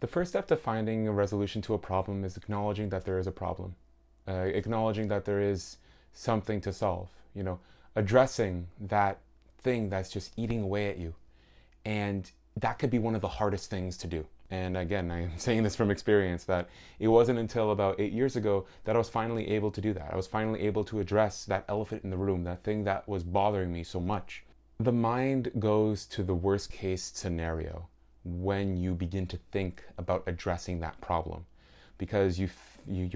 The first step to finding a resolution to a problem is acknowledging that there is a problem, acknowledging that there is something to solve, addressing that thing that's just eating away at you. And that could be one of the hardest things to do. And again, I am saying this from experience that it wasn't until about 8 years ago that I was finally able to do that. I was finally able to address that elephant in the room, that thing that was bothering me so much. The mind goes to the worst case scenario when you begin to think about addressing that problem, because you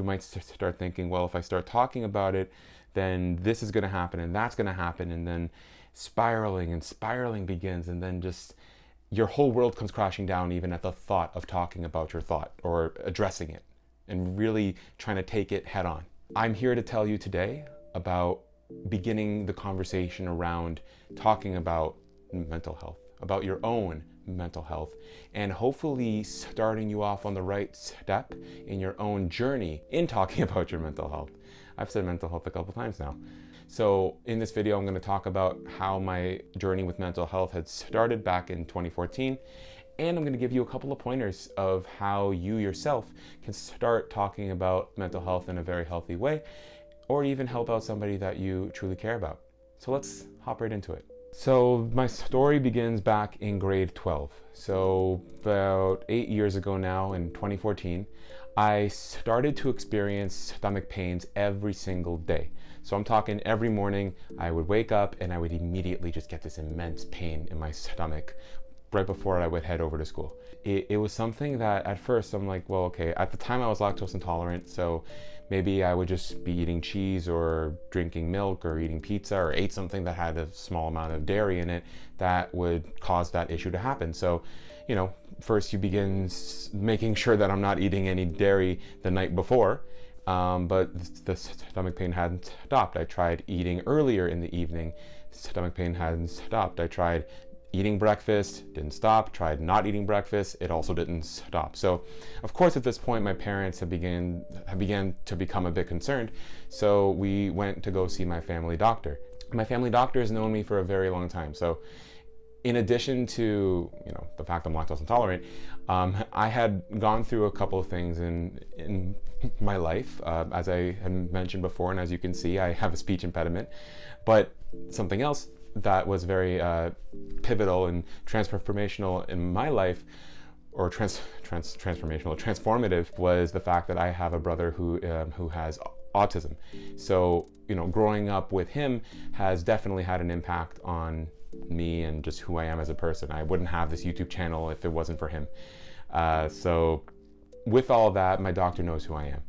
might start thinking, well, if I start talking about it, then this is going to happen and that's going to happen, and then spiraling begins, and then just your whole world comes crashing down even at the thought of talking about your thought or addressing it and really trying to take it head on. I'm here to tell you today about beginning the conversation around talking about mental health, about your own mental health, and hopefully starting you off on the right step in your own journey in talking about your mental health. I've said mental health a couple times now. So in this video, I'm going to talk about how my journey with mental health had started back in 2014. And I'm going to give you a couple of pointers of how you yourself can start talking about mental health in a very healthy way, or even help out somebody that you truly care about. So let's hop right into it. So my story begins back in grade 12. So about 8 years ago now, in 2014, I started to experience stomach pains every single day. So I'm talking every morning, I would wake up and I would immediately just get this immense pain in my stomach right before I would head over to school. It was something that at first I'm like, well, okay, at the time I was lactose intolerant, so maybe I would just be eating cheese or drinking milk or eating pizza or ate something that had a small amount of dairy in it that would cause that issue to happen. So, first you begin making sure that I'm not eating any dairy the night before, but the stomach pain hadn't stopped. I tried eating earlier in the evening, stomach pain hadn't stopped. I tried eating breakfast, didn't stop, tried not eating breakfast, it also didn't stop. So of course at this point my parents have began to become a bit concerned, so we went to go see my family doctor. My family doctor has known me for a very long time, so in addition to the fact I'm lactose intolerant, I had gone through a couple of things in my life. As I had mentioned before, and as you can see, I have a speech impediment. But something else that was very pivotal and transformational in my life, or transformative, was the fact that I have a brother who has autism. So growing up with him has definitely had an impact on me and just who I am as a person. I wouldn't have this YouTube channel if it wasn't for him. So with all that, my doctor knows who I am.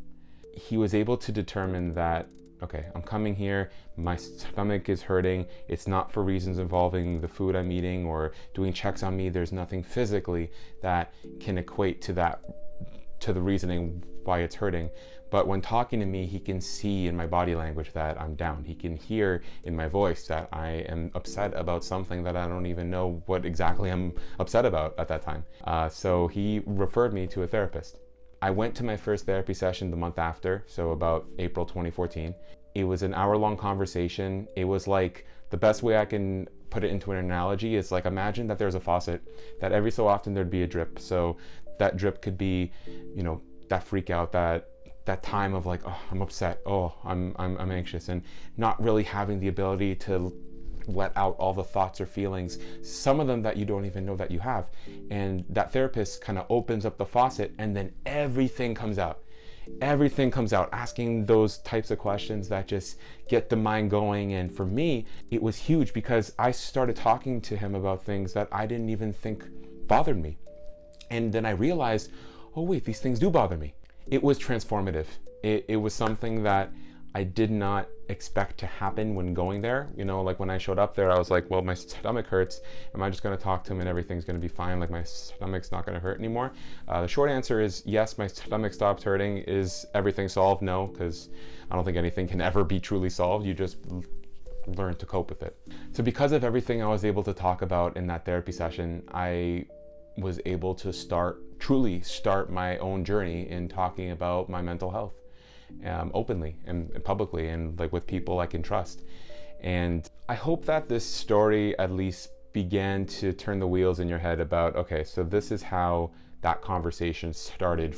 He was able to determine that, okay, I'm coming here, my stomach is hurting, it's not for reasons involving the food I'm eating or doing checks on me. There's nothing physically that can equate to the reasoning why it's hurting. But when talking to me, he can see in my body language that I'm down. He can hear in my voice that I am upset about something that I don't even know what exactly I'm upset about at that time. So he referred me to a therapist. I went to my first therapy session the month after, so about April 2014. It was an hour-long conversation. It was like, the best way I can put it into an analogy is like, imagine that there's a faucet, that every so often there'd be a drip. So that drip could be, that freak out, that time of like, oh, I'm upset, oh, I'm anxious, and not really having the ability to let out all the thoughts or feelings, some of them that you don't even know that you have. And that therapist kind of opens up the faucet, and then everything comes out, asking those types of questions that just get the mind going. And for me, it was huge because I started talking to him about things that I didn't even think bothered me. And then I realized, oh wait, these things do bother me. It was transformative. It was something that I did not expect to happen when going there. Like when I showed up there, I was like, well, my stomach hurts. Am I just going to talk to him and everything's going to be fine? Like my stomach's not going to hurt anymore? The short answer is yes, my stomach stopped hurting. Is everything solved? No, because I don't think anything can ever be truly solved. You just learn to cope with it. So because of everything I was able to talk about in that therapy session, I was able to truly start my own journey in talking about my mental health openly and publicly, and like with people I can trust. And I hope that this story at least began to turn the wheels in your head about, okay, so this is how that conversation started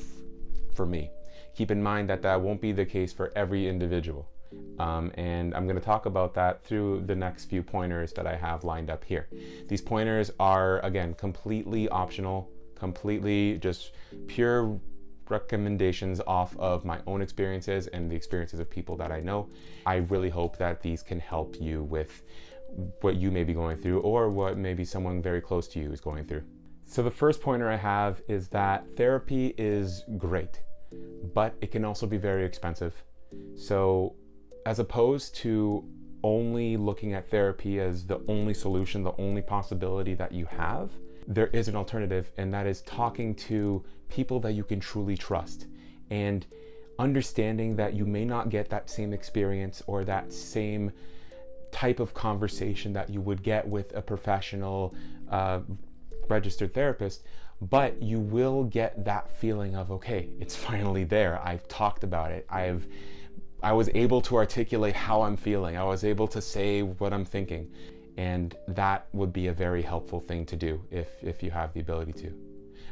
for me. Keep in mind that that won't be the case for every individual. And I'm going to talk about that through the next few pointers that I have lined up here. These pointers are, again, completely optional, completely just pure recommendations off of my own experiences and the experiences of people that I know. I really hope that these can help you with what you may be going through or what maybe someone very close to you is going through. So the first pointer I have is that therapy is great, but it can also be very expensive. So as opposed to only looking at therapy as the only solution, the only possibility that you have, there is an alternative, and that is talking to people that you can truly trust and understanding that you may not get that same experience or that same type of conversation that you would get with a professional registered therapist, but you will get that feeling of, okay, it's finally there. I've talked about it. I was able to articulate how I'm feeling. I was able to say what I'm thinking. And that would be a very helpful thing to do if you have the ability to.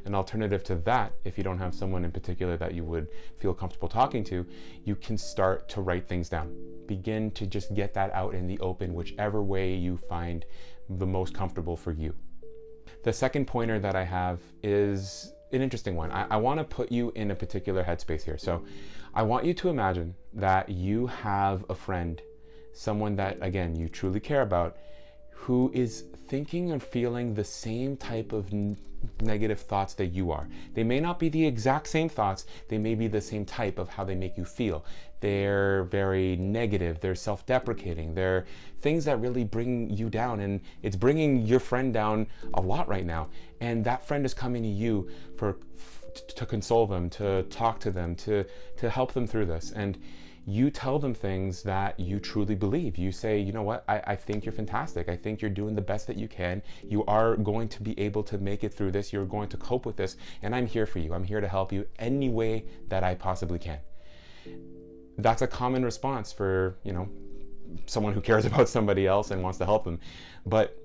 An alternative to that, if you don't have someone in particular that you would feel comfortable talking to, you can start to write things down. Begin to just get that out in the open, whichever way you find the most comfortable for you. The second pointer that I have is an interesting one. I want to put you in a particular headspace here. So I want you to imagine that you have a friend, someone that, again, you truly care about, who is thinking and feeling the same type of negative thoughts that you are. They may not be the exact same thoughts, they may be the same type of how they make you feel. They're very negative, they're self-deprecating, they're things that really bring you down, and it's bringing your friend down a lot right now. And that friend is coming to you to console them, to talk to them, to help them through this. And you tell them things that you truly believe. You say, you know what, I think you're fantastic. I think you're doing the best that you can. You are going to be able to make it through this. You're going to cope with this. And I'm here for you. I'm here to help you any way that I possibly can. That's a common response for, someone who cares about somebody else and wants to help them. But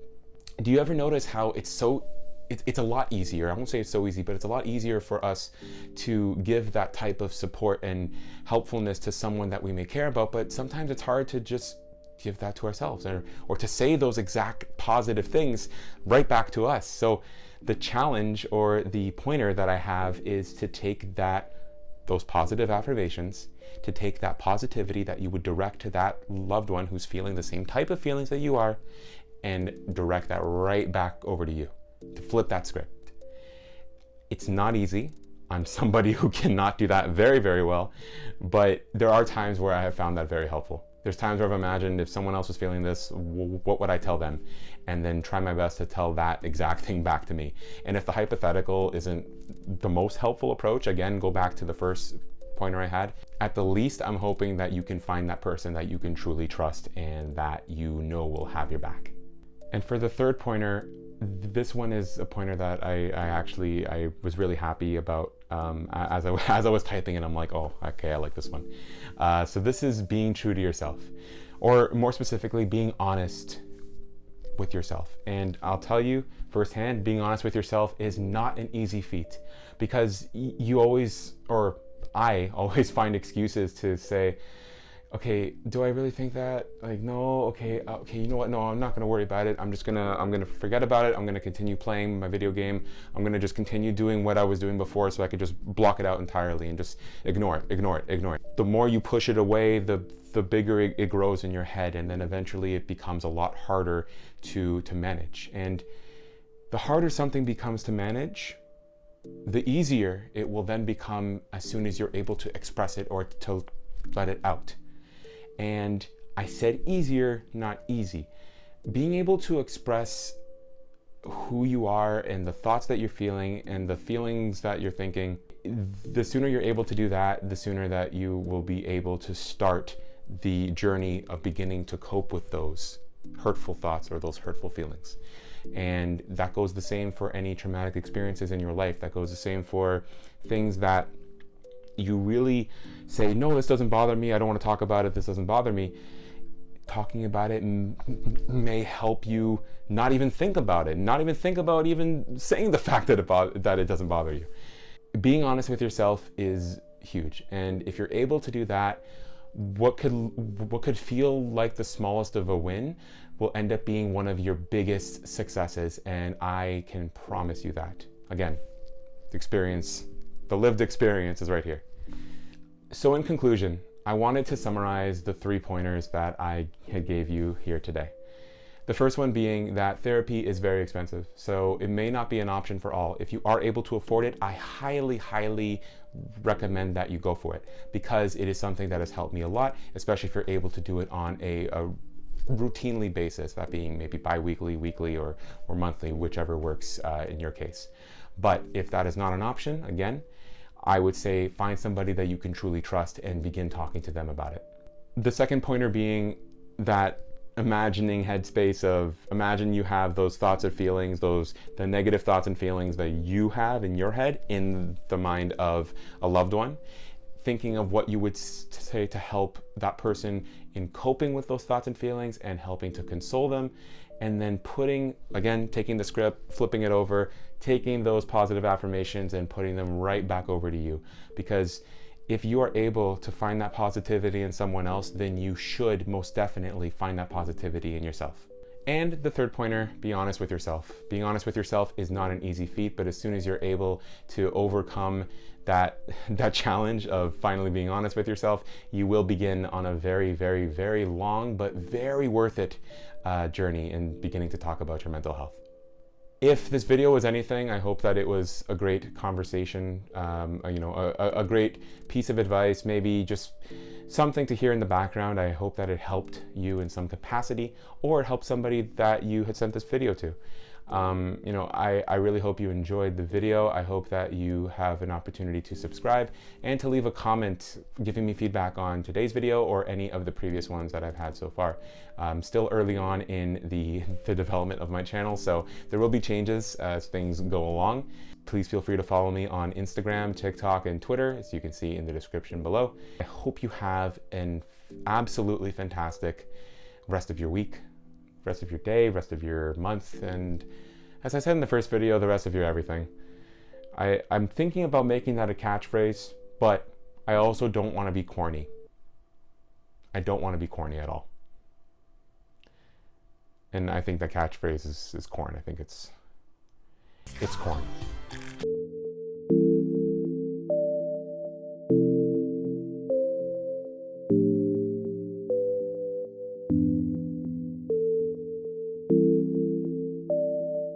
do you ever notice how it's a lot easier, I won't say it's so easy, but it's a lot easier for us to give that type of support and helpfulness to someone that we may care about, but sometimes it's hard to just give that to ourselves or to say those exact positive things right back to us. So the challenge or the pointer that I have is to take those positive affirmations, to take that positivity that you would direct to that loved one who's feeling the same type of feelings that you are, and direct that right back over to you. To flip that script. It's not easy. I'm somebody who cannot do that very, very well, but there are times where I have found that very helpful. There's times where I've imagined if someone else was feeling this, what would I tell them? And then try my best to tell that exact thing back to me. And if the hypothetical isn't the most helpful approach, again, go back to the first pointer I had. At the least, I'm hoping that you can find that person that you can truly trust and that you know will have your back. And for the third pointer, this one is a pointer that I was really happy about as I was typing it. I'm like, oh, okay, I like this one. So this is being true to yourself, or more specifically, being honest with yourself. And I'll tell you firsthand, being honest with yourself is not an easy feat, because I always find excuses to say, okay, do I really think that? Like, no, okay, you know what? No, I'm not gonna worry about it. I'm gonna forget about it. I'm gonna continue playing my video game. I'm gonna just continue doing what I was doing before so I could just block it out entirely and just ignore it. The more you push it away, the bigger it grows in your head, and then eventually it becomes a lot harder to manage. And the harder something becomes to manage, the easier it will then become as soon as you're able to express it or to let it out. And I said easier, not easy. Being able to express who you are and the thoughts that you're feeling and the feelings that you're thinking, the sooner you're able to do that, the sooner that you will be able to start the journey of beginning to cope with those hurtful thoughts or those hurtful feelings. And that goes the same for any traumatic experiences in your life. That goes the same for things that you really say, no, this doesn't bother me. I don't want to talk about it. This doesn't bother me. talking about it may help you not even think about it, not even think about even saying the fact that it doesn't bother you. Being honest with yourself is huge, and if you're able to do that, what could feel like the smallest of a win will end up being one of your biggest successes, and I can promise you that. Again, the lived experience is right here. So in conclusion, I wanted to summarize the 3 pointers that I gave you here today. The first one being that therapy is very expensive, so it may not be an option for all. If you are able to afford it, I highly recommend that you go for it, because it is something that has helped me a lot, especially if you're able to do it on a routinely basis, that being maybe bi-weekly, weekly, or monthly, whichever works in your case. But if that is not an option, again, I would say find somebody that you can truly trust and begin talking to them about it. The second pointer being that imagining headspace of imagine you have those thoughts or feelings, the negative thoughts and feelings that you have in your head in the mind of a loved one, thinking of what you would say to help that person in coping with those thoughts and feelings and helping to console them, and then taking the script, flipping it over, taking those positive affirmations and putting them right back over to you. Because if you are able to find that positivity in someone else, then you should most definitely find that positivity in yourself. And the third pointer, be honest with yourself. Being honest with yourself is not an easy feat, but as soon as you're able to overcome that challenge of finally being honest with yourself, you will begin on a very long but very worth it journey in beginning to talk about your mental health. If this video was anything, I hope that it was a great conversation, a great piece of advice, maybe just something to hear in the background. I hope that it helped you in some capacity, or it helped somebody that you had sent this video to. I really hope you enjoyed the video. I hope that you have an opportunity to subscribe and to leave a comment giving me feedback on today's video or any of the previous ones that I've had so far. Still early on in the development of my channel, so there will be changes as things go along. Please feel free to follow me on Instagram, TikTok, and Twitter, as you can see in the description below. I hope you have an absolutely fantastic rest of your week, rest of your day, rest of your month, and as I said in the first video, the rest of your everything. I'm thinking about making that a catchphrase, but I also don't want to be corny. I don't want to be corny at all. And I think that catchphrase is corn. I think it's corn.